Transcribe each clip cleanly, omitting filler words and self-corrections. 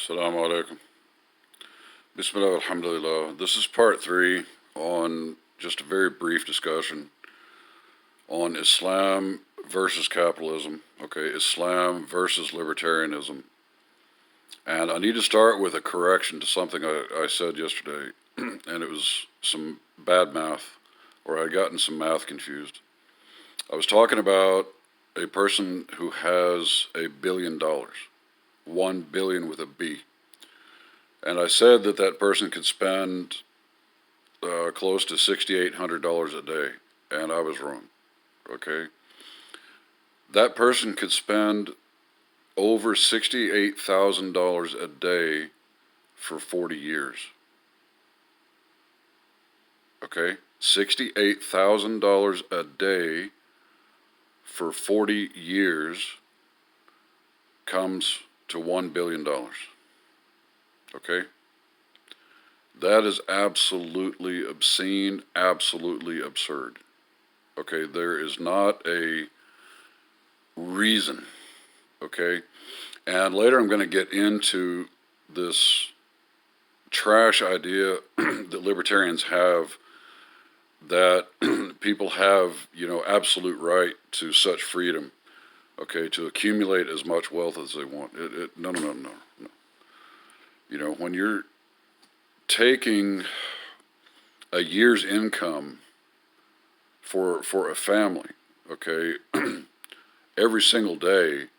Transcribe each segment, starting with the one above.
Assalamu alaikum. Bismillah, alhamdulillah. This is part 3 on just a very brief discussion on Islam versus capitalism. Okay, Islam versus libertarianism. And I need to start with a correction to something I said yesterday, and it was some bad math, or I had gotten some math confused. I was talking about a person who has $1 billion, 1 billion with a B. And I said that that person could spend close to $6,800 a day, and I was wrong. Okay, that person could spend over $68,000 a day for 40 years. Okay, $68,000 a day for 40 years comes to $1 billion. Okay? That is absolutely obscene, absolutely absurd. Okay? There is not a reason. Okay? And later I'm going to get into this trash idea that libertarians have that people have, absolute right to such freedom. Okay? To accumulate as much wealth as they want. No. When you're taking a year's income for a family, okay, every single day,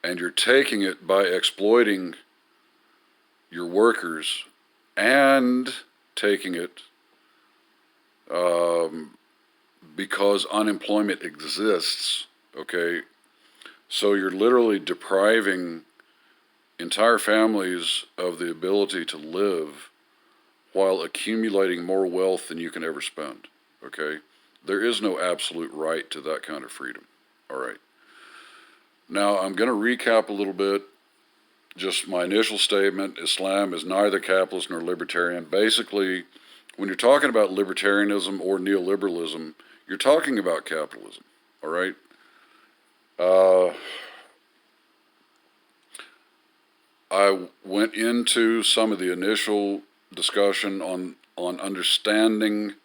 and you're taking it by exploiting your workers and taking it because unemployment exists, okay, so you're literally depriving entire families of the ability to live while accumulating more wealth than you can ever spend, okay? There is no absolute right to that kind of freedom, all right? Now, I'm going to recap a little bit, just my initial statement. Islam is neither capitalist nor libertarian. Basically, when you're talking about libertarianism or neoliberalism, you're talking about capitalism, all right? I went into some of the initial discussion on understanding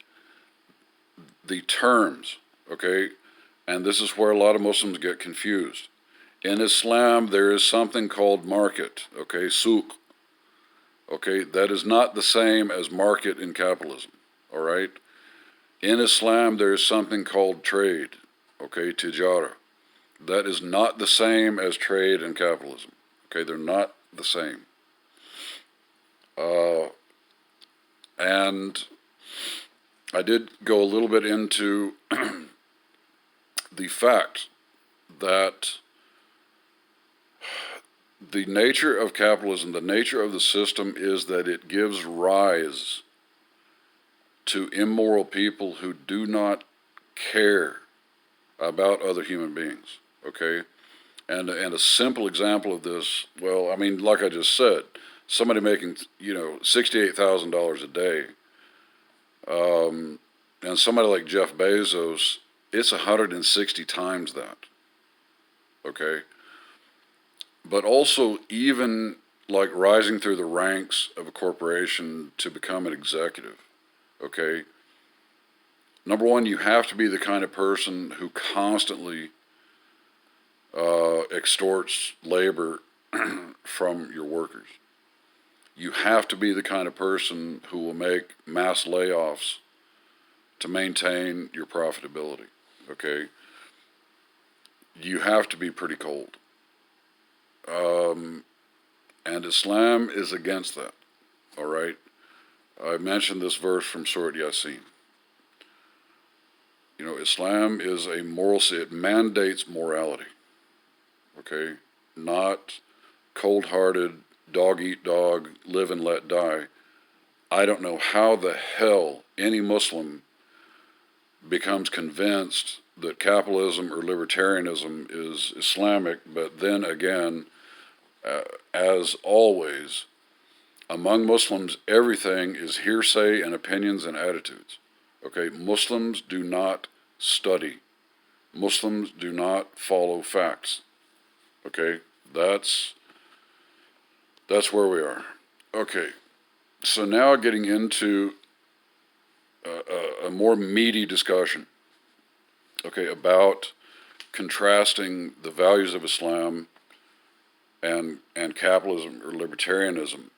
the terms, okay? And this is where a lot of Muslims get confused. In Islam, there is something called market, okay, souk, okay? That is not the same as market in capitalism, all right? In Islam, there is something called trade, okay, tijara. That is not the same as trade in capitalism, okay? They're not the same. And I did go a little bit into the fact that the nature of capitalism, the nature of the system is that it gives rise to immoral people who do not care about other human beings, okay? And a simple example of this, well, I mean, like I just said, somebody making, $68,000 a day, and somebody like Jeff Bezos, it's 160 times that, okay? But also even like rising through the ranks of a corporation to become an executive, okay? Number one, you have to be the kind of person who constantly extorts labor from your workers. You have to be the kind of person who will make mass layoffs to maintain your profitability, okay? You have to be pretty cold. And Islam is against that, all right? I mentioned this verse from Surah Yasin. Islam is a moral, it mandates morality, okay? Not cold-hearted, dog eat dog, live and let die. I don't know how the hell any Muslim becomes convinced that capitalism or libertarianism is Islamic, but then again, as always, among Muslims, everything is hearsay and opinions and attitudes. Okay, Muslims do not study. Muslims do not follow facts. Okay, that's That's where we are. Okay, so now getting into a more meaty discussion, okay, about contrasting the values of Islam and capitalism or libertarianism.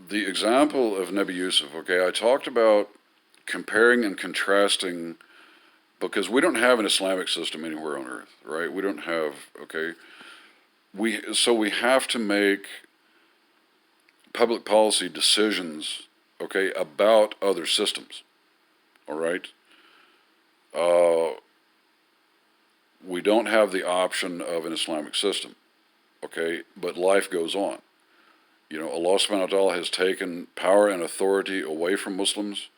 The example of Nebi Yusuf, okay, I talked about comparing and contrasting because we don't have an Islamic system anywhere on earth, right? We don't have, okay, so we have to make public policy decisions, okay, about other systems, all right? We don't have the option of an Islamic system, okay, but life goes on. You know, Allah subhanahu wa ta'ala has taken power and authority away from Muslims.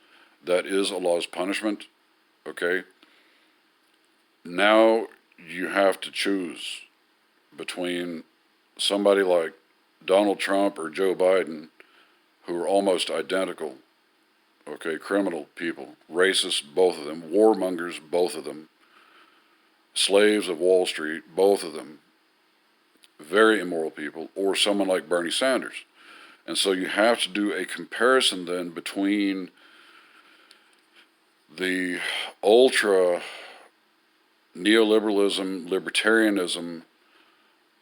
That is Allah's punishment, okay? Now you have to choose between somebody like Donald Trump or Joe Biden, who are almost identical, okay, criminal people, racists, both of them, warmongers, both of them, slaves of Wall Street, both of them, very immoral people, or someone like Bernie Sanders. And so you have to do a comparison then between the ultra neoliberalism, libertarianism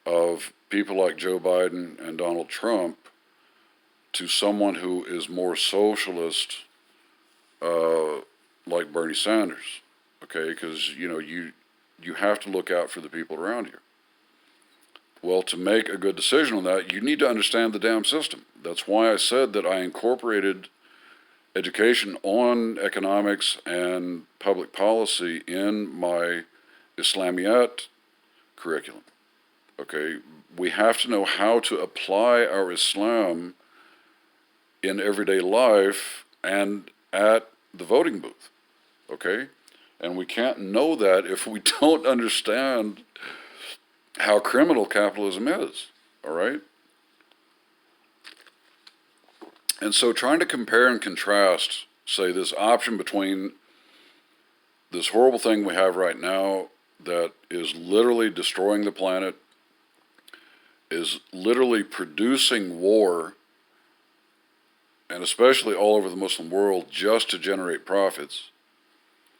of people like Joe Biden and Donald Trump to someone who is more socialist, like Bernie Sanders. Okay, because you have to look out for the people around you. Well, to make a good decision on that, you need to understand the damn system. That's why I said that I incorporated education on economics and public policy in my Islamiyat curriculum. Okay, we have to know how to apply our Islam in everyday life and at the voting booth. Okay, and we can't know that if we don't understand how criminal capitalism is. All right. And so trying to compare and contrast, say, this option between this horrible thing we have right now that is literally destroying the planet, is literally producing war, and especially all over the Muslim world, just to generate profits,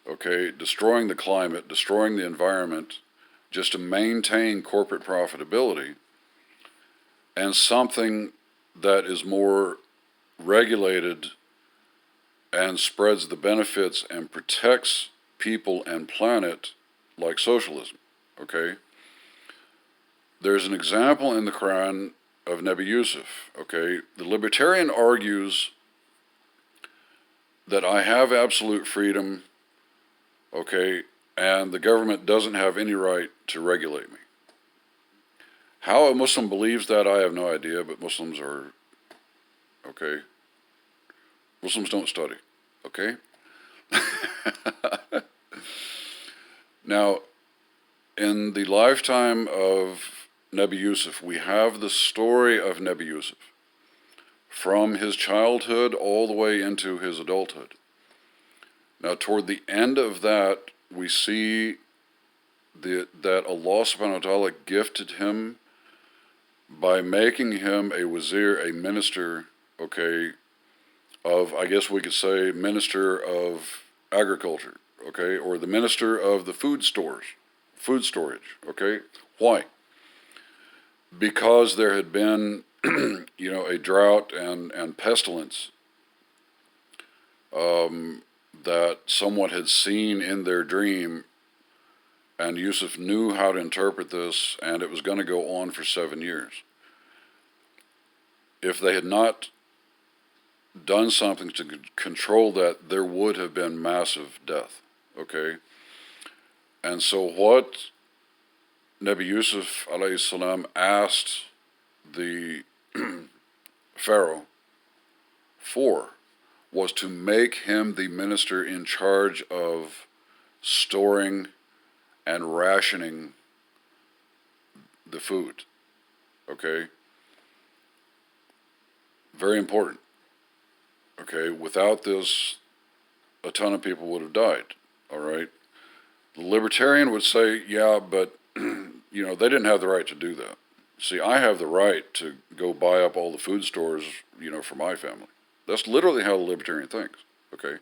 okay, destroying the climate, destroying the environment, just to maintain corporate profitability, and something that is more regulated and spreads the benefits and protects people and planet like socialism, okay? There's an example in the Quran of Nebi Yusuf, okay? The libertarian argues that I have absolute freedom, okay, and the government doesn't have any right to regulate me. How a Muslim believes that, I have no idea, but Muslims are, okay, Muslims don't study, okay? Now, in the lifetime of Nebi Yusuf, we have the story of Nebi Yusuf from his childhood all the way into his adulthood. Now, toward the end of that, we see that Allah subhanahu wa ta'ala gifted him by making him a wazir, a minister, okay, of, I guess we could say, minister of agriculture, okay, or the minister of the food storage, okay? Why? Because there had been, a drought and pestilence that someone had seen in their dream, and Yusuf knew how to interpret this, and it was going to go on for 7 years. If they had not done something to control that, there would have been massive death, okay? And so what Nebi Yusuf alayhi salam asked the Pharaoh for was to make him the minister in charge of storing and rationing the food, okay? Very important, okay? Without this, a ton of people would have died, all right? The libertarian would say, yeah, but they didn't have the right to do that. See, I have the right to go buy up all the food stores, for my family. That's literally how the libertarian thinks, okay?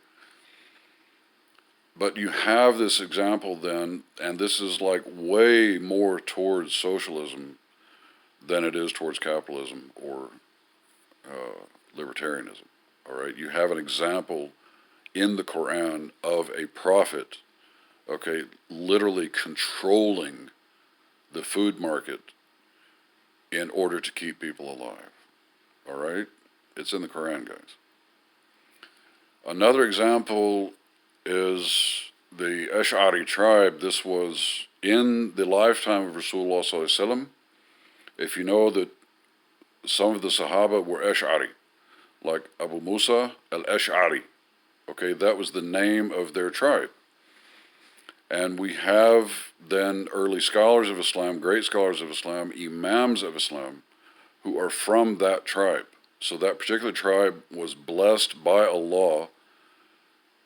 But you have this example then, and this is like way more towards socialism than it is towards capitalism or libertarianism, all right? You have an example in the Quran of a prophet, okay, literally controlling the food market in order to keep people alive. All right? It's in the Quran, guys. Another example is the Ash'ari tribe. This was in the lifetime of Rasulullah Sallallahu Alaihi Wasallam. If you know that some of the Sahaba were Ash'ari, like Abu Musa al-Ash'ari. Okay, that was the name of their tribe. And we have then early scholars of Islam, great scholars of Islam, imams of Islam, who are from that tribe. So that particular tribe was blessed by Allah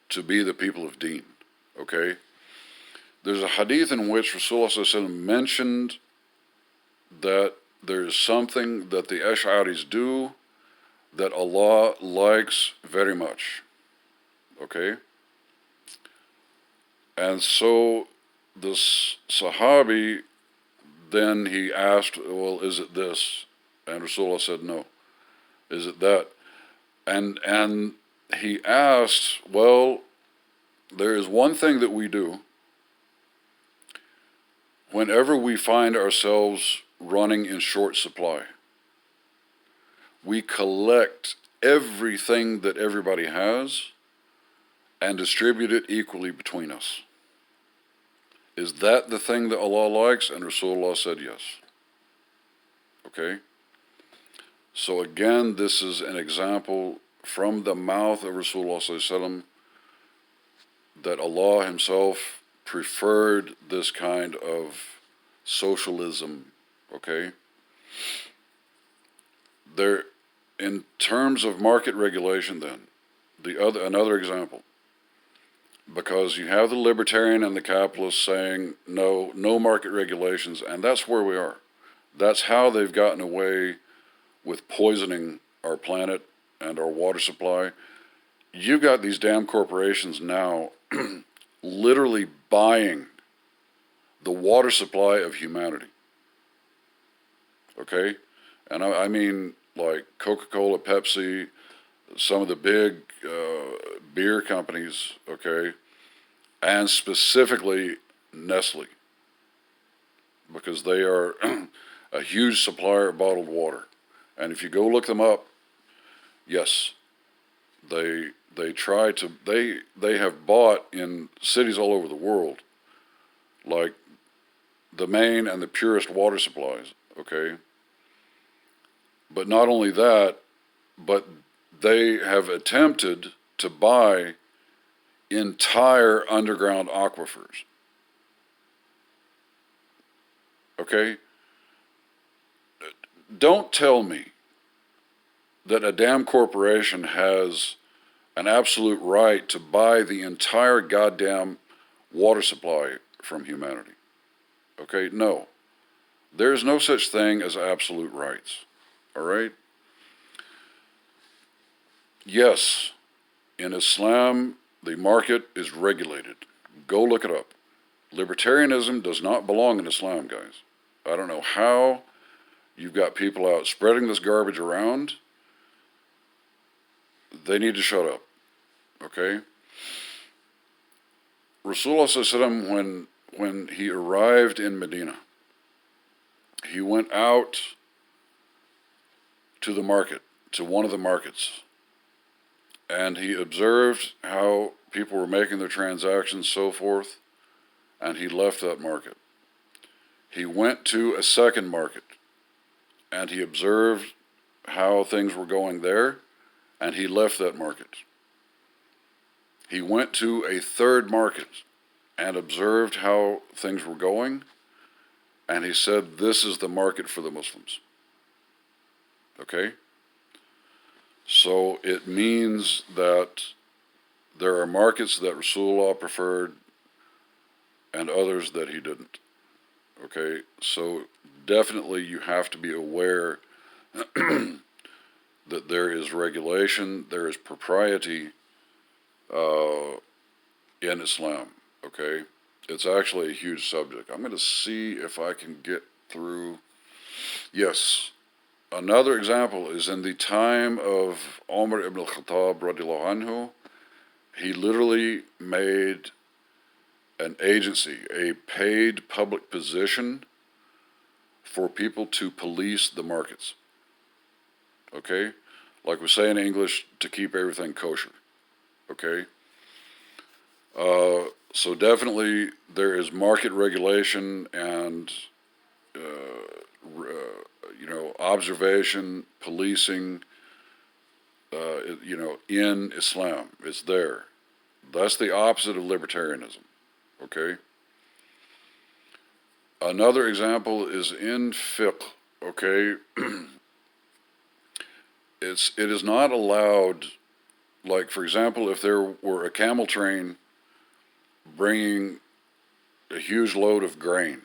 to be the people of Deen. Okay? There's a hadith in which Rasulullah mentioned that there's something that the Ash'aris do that Allah likes very much. Okay? And so this Sahabi, then he asked, well, is it this? And Rasulullah said, no. Is it that? And he asked, well, there is one thing that we do whenever we find ourselves running in short supply. We collect everything that everybody has and distribute it equally between us. Is that the thing that Allah likes? And Rasulullah said yes. Okay? So again, this is an example from the mouth of Rasulullah ﷺ that Allah Himself preferred this kind of socialism. Okay? There, in terms of market regulation then, another example. Because you have the libertarian and the capitalist saying, no market regulations, and that's where we are. That's how they've gotten away with poisoning our planet and our water supply. You've got these damn corporations now literally buying the water supply of humanity. Okay? And I mean like Coca-Cola, Pepsi, some of the big beer companies, okay, and specifically Nestle, because they are a huge supplier of bottled water. And if you go look them up, yes, they have bought in cities all over the world, like the main and the purest water supplies, okay? But not only that, but they have attempted to buy entire underground aquifers. Okay? Don't tell me that a damn corporation has an absolute right to buy the entire goddamn water supply from humanity. Okay? No. There is no such thing as absolute rights. All right? Yes, in Islam, the market is regulated. Go look it up. Libertarianism does not belong in Islam, guys. I don't know how you've got people out spreading this garbage around. They need to shut up, okay? Rasulullah, when he arrived in Medina, he went out to the market, to one of the markets, and he observed how people were making their transactions, so forth, and he left that market. He went to a second market, and he observed how things were going there, and he left that market. He went to a third market and observed how things were going, and he said, this is the market for the Muslims. Okay? So it means that there are markets that Rasulullah preferred, and others that he didn't. Okay, so definitely you have to be aware that there is regulation, there is propriety in Islam. Okay, it's actually a huge subject. I'm going to see if I can get through. Yes, another example is in the time of Umar ibn al-Khattab radiallahu anhu. He literally made an agency, a paid public position for people to police the markets. Okay? Like we say in English, to keep everything kosher. Okay? So definitely there is market regulation and, observation, policing, in Islam. It's there. That's the opposite of libertarianism. Okay? Another example is in fiqh. Okay? It is not allowed, like, for example, if there were a camel train bringing a huge load of grain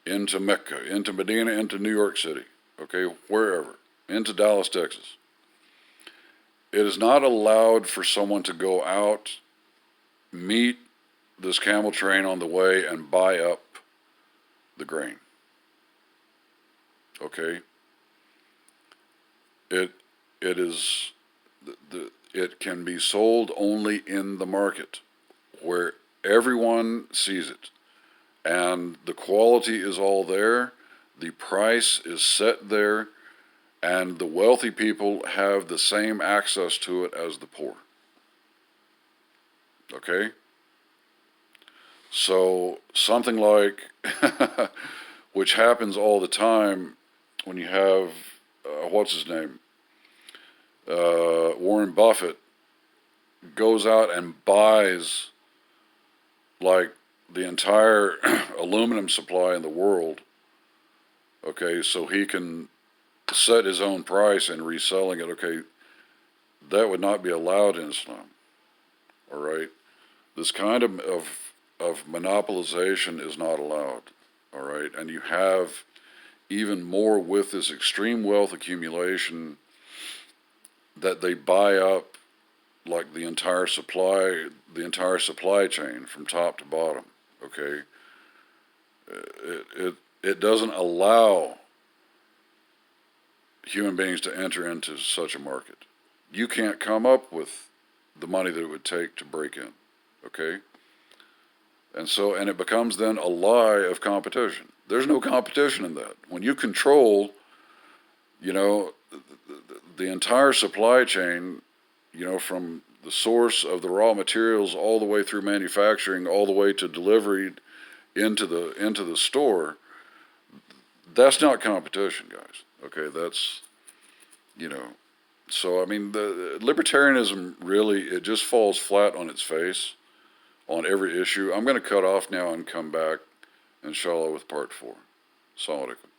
into Mecca, into Medina, into New York City, okay, wherever, into Dallas, Texas. It is not allowed for someone to go out, meet this camel train on the way, and buy up the grain. Okay? It is it can be sold only in the market where everyone sees it, and the quality is all there, the price is set there, and the wealthy people have the same access to it as the poor. Okay? So something like, which happens all the time when you have, what's his name? Warren Buffett goes out and buys like the entire aluminum supply in the world, okay, so he can set his own price and reselling it. Okay, that would not be allowed in Islam. All right, this kind of monopolization is not allowed. All right, and you have even more with this extreme wealth accumulation that they buy up like the entire supply chain from top to bottom. Okay, it doesn't allow human beings to enter into such a market. You can't come up with the money that it would take to break in. Okay, and it becomes then a lie of competition. There's no competition in that. When you control, the entire supply chain, from the source of the raw materials all the way through manufacturing, all the way to delivery into the store, that's not competition, guys. Okay, that's, so I mean, the libertarianism really, it just falls flat on its face on every issue. I'm going to cut off now and come back, inshallah, with part 4. Assalamu alaikum.